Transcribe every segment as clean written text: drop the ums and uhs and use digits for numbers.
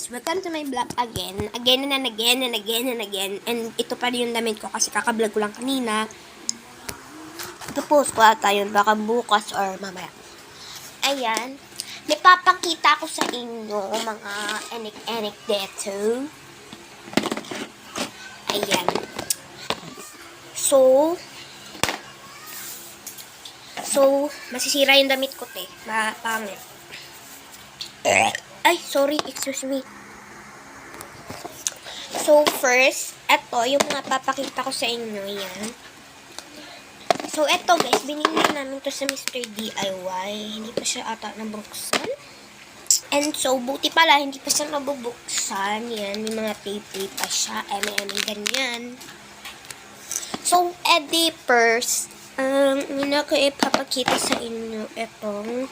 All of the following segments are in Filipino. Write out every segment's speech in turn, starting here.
guys, welcome to my vlog again and again. And ito pa rin yung damit ko kasi kakablog ko lang kanina. Ito-post ko ata yun, baka bukas or mamaya. Ayan, may papakita ko sa inyo mga enik-enik dito. Ayan. So, masisira yung damit ko, te. Pangit. Ay, sorry, excuse me. So, first, eto, yung mga papakita ko sa inyo, yan. So, eto guys, binili namin to sa Mr. DIY. Hindi pa siya ata nabuksan. And so, buti pala, hindi pa siya nabubuksan. Yan, may mga tape pa siya. Ganyan. So, edi first, muna ko ipapakita sa inyo etong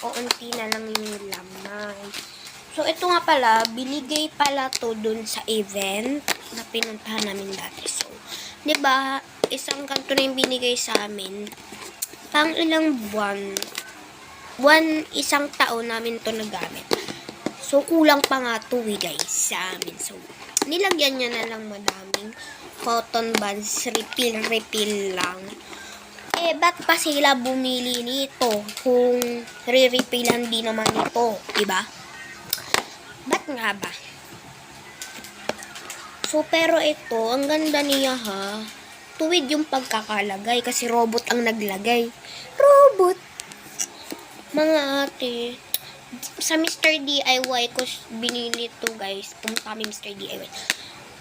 unti na lang yung laman. So, ito nga pala, binigay pala to dun sa event na pinuntahan namin dati. So, diba, isang kanto na yung binigay sa amin. Pang ilang isang taon namin to nagamit. So, kulang pa nga to guys sa amin. So, nilagyan niya na lang madaming cotton buds, refill lang. Eh, ba't pa sila bumili nito kung re-refillan din naman ito, diba? Ba't nga ba? So, pero ito, ang ganda niya ha. Tuwid yung pagkakalagay kasi robot ang naglagay. Robot! Mga ate, sa Mr. DIY ko binili ito guys. Pumunta kami Mr. DIY.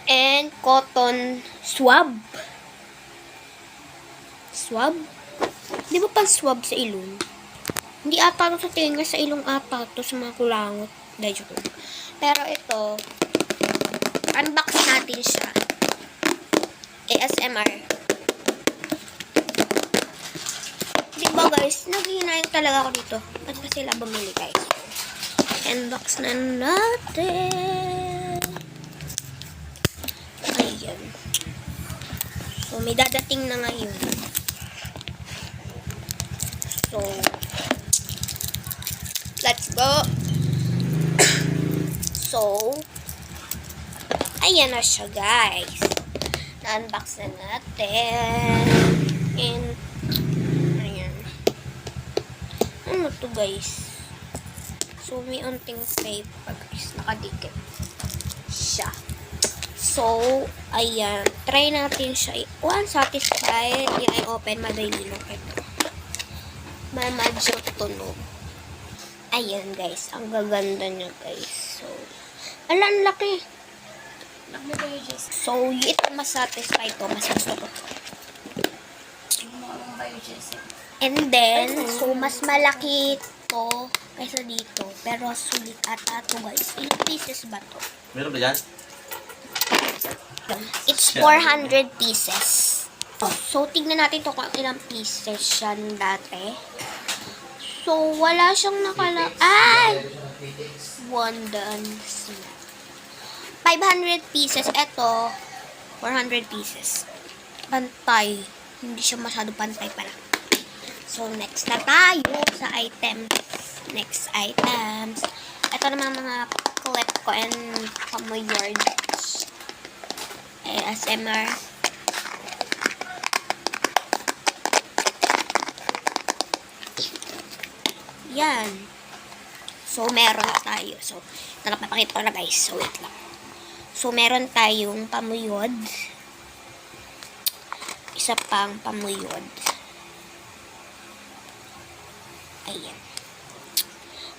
And cotton swab. Swab? Di ba pang swab sa ilong? Hindi ata ito sa tinga, sa ilong ata ito sa mga kulangot. Dahil joke lang. Pero ito, unbox natin siya. ASMR. Di ba guys, naghihinayin talaga ako dito. Ba't ba sila bumili guys? Unbox na natin. Ayan. So, may dadating na ngayon. So, let's go. So, ayan na siya guys. Na-unbox na natin. And, ayan. Ano to guys? So, may unting tape pa guys. Nakadikit siya. So, ayan. Try natin siya. Once satisfied, yung i-open, madali lang ito. Medyo tunog. Ayan guys. Ang gaganda niya guys. So, ang laki. So, ito masatisfied to. Mas gusto ko to. And then, so, mas malaki to kaysa dito. Pero, sulit ata to guys. Ilang pieces ba to? Meron ba yan? It's 400 pieces. So, tignan natin to kung ilang pieces siya dati. So, wala siyang Ay! One done. 500 pieces. Ito, 400 pieces. Pantay. Hindi siya masyado pantay pala. So, next na tayo sa items. Next items. Ito naman mga clip ko and pamoyard. ASMR. Yan. So, meron tayo. So, ito na papakita ko na guys. So, wait lang. So, meron tayong pamuyod. Isa pang pamuyod. Ayan.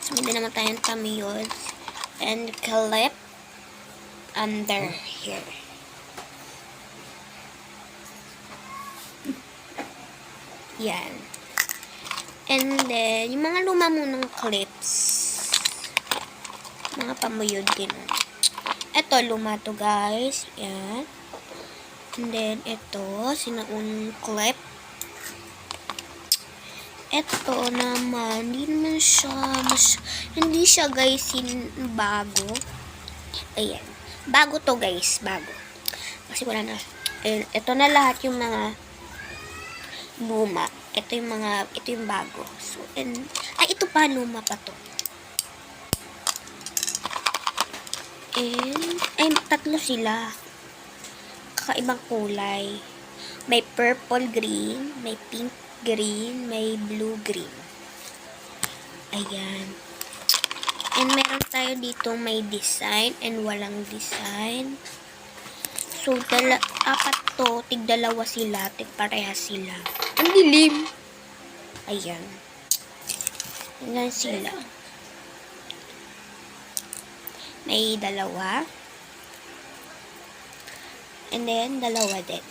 So, may naman tayong pamuyod. And clip under here. Yan. And then, yung mga luma munang clips. Mga pamuyod gano'n. Ito, luma to guys. Yan. And then, ito, sinaunang clip. Ito naman, hindi siya guys, bago. Ayan. Bago to guys, bago. Kasi wala na. Ayan, ito na lahat yung mga luma. Ito yung bago. So, ito pa, luma pa to. And, ay, tatlo sila. Kakaibang kulay. May purple green, may pink green, may blue green. Ayan. And meron tayo dito may design and walang design. So, apat to, tig-dalawa sila, tig-pareha sila. Ang dilim! Ayan. Ayan sila. May dalawa. And then, dalawa din.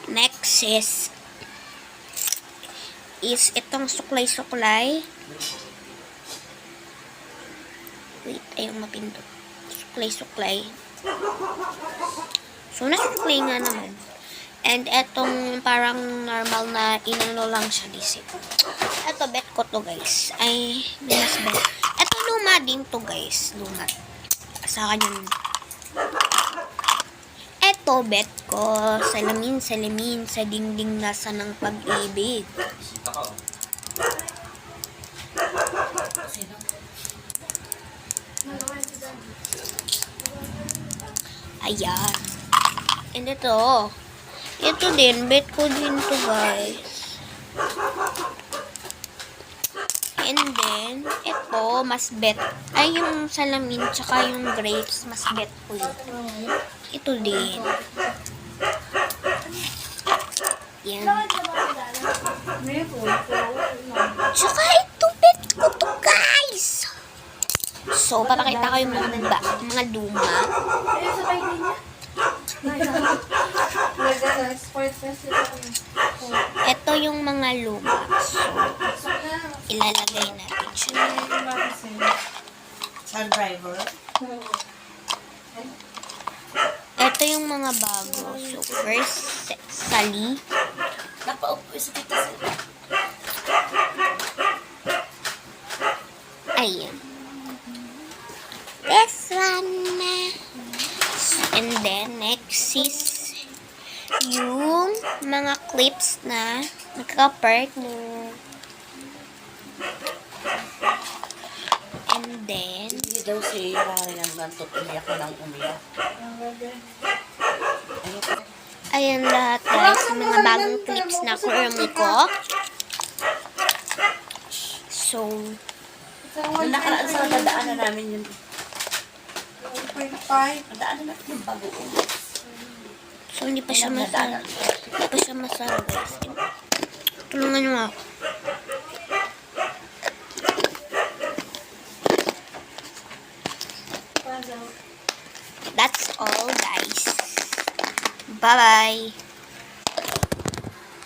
Next is itong suklay-suklay. Wait, ayong mapindot. Suklay-suklay. So, nasuklay nga naman. And etong parang normal na inano lang siya disip. Eto, bet ko to guys. Ay, mas bet. Eto, luma din to guys. Luma. Sa akin yun. Eto, bet ko. Salamin, sa dingding nasa ng pag-ibig. Ayan. And ito. Ito din. Bet ko din to guys. And then, ito, mas bet. Ay, yung salamin, tsaka yung grapes, mas bet ko yun. Ito din. Yan. Tsaka ito, bet ko to guys. So, papakita ko yung mga luma. Ito yung mga luma. So, ilalagay natin siya. Driver. Ito yung mga bago. So, first, sali. Napaupo sa tita sila. Ayan. This one na. And then, next is yung mga clips na nagka-partner. And then, Hindi daw si Rari ang gantot. Umiyak na ng umiyak. ayan lahat guys. Mga bagong clips na kurumi ko. So, Nung nakaraan sa dadaanan namin yun. Dadaanan natin yung bagoong. so hindi pa siya masarap. Hindi pa siya masarap guys. Tulungan nyo ako. That's all guys. Bye-bye.